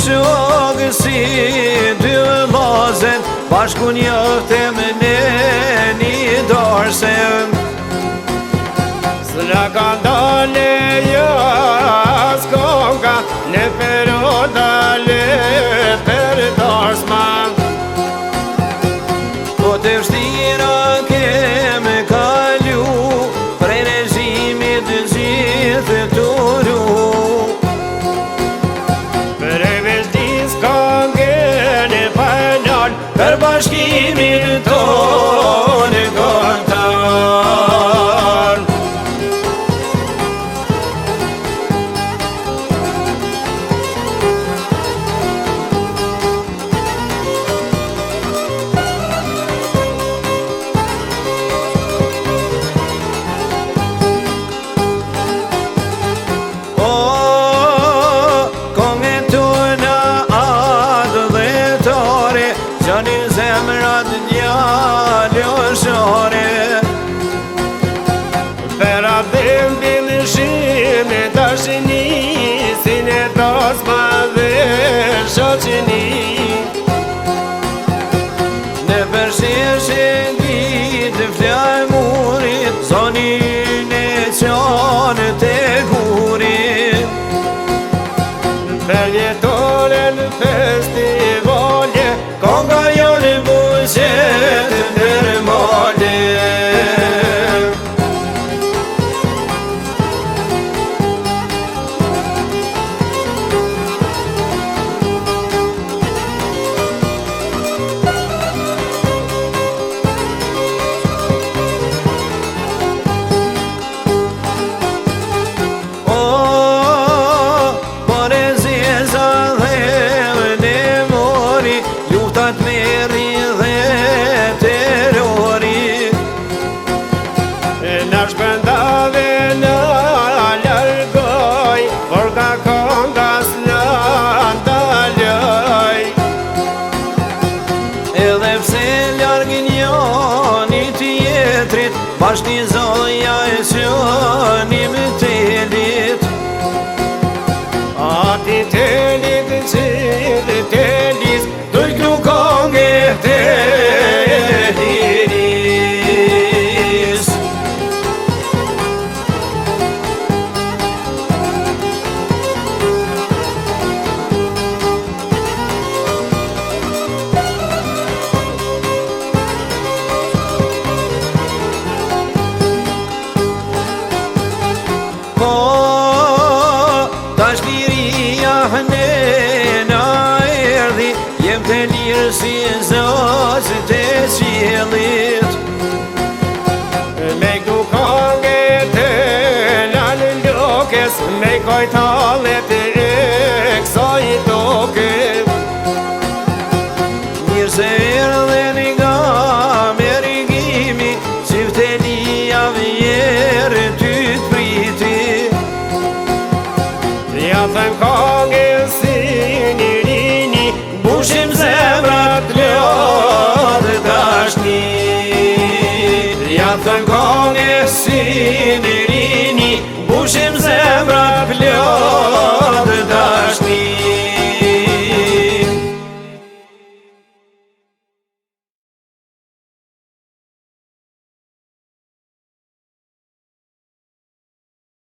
shokë si dy vllazën, bashku njoftëm në një dorësem. S'la ka dale s'konga, në pero dale për dorsman. Po të vështira kem kalu, prej regjimit gjithë turu. Për e vështis kongën e panal, Për bashkimin tonë kontar. Gjani zemrat njallëshore, për adhem bilëshim e dashini, si në tosma dhe shoqini. në përsheshen vitë flamurit, zonin e qanë të gurit. Për jetore në festivalje, Konga jonë buqet nërmale. Në shpëndave në largoj, por ka kongas në ndaloj. Edhe pse largë njani tjetrit, bashkëzoja e qënim telit. Ati telit qëllë telis, dojk nuk konge telis. Tash liria hënena erdi, jem të lirë si zotë të qilit. Me këtu konge të nalë lokes, me kojtalet e kësaj toke. Mirë se erdhe nga me rigimi, qiftelia vjerë ty të priti. Ja thëm konge si një rini, Bushim zemrat lodhë dashni. Ja thëm konge si një rini, bushim zemrat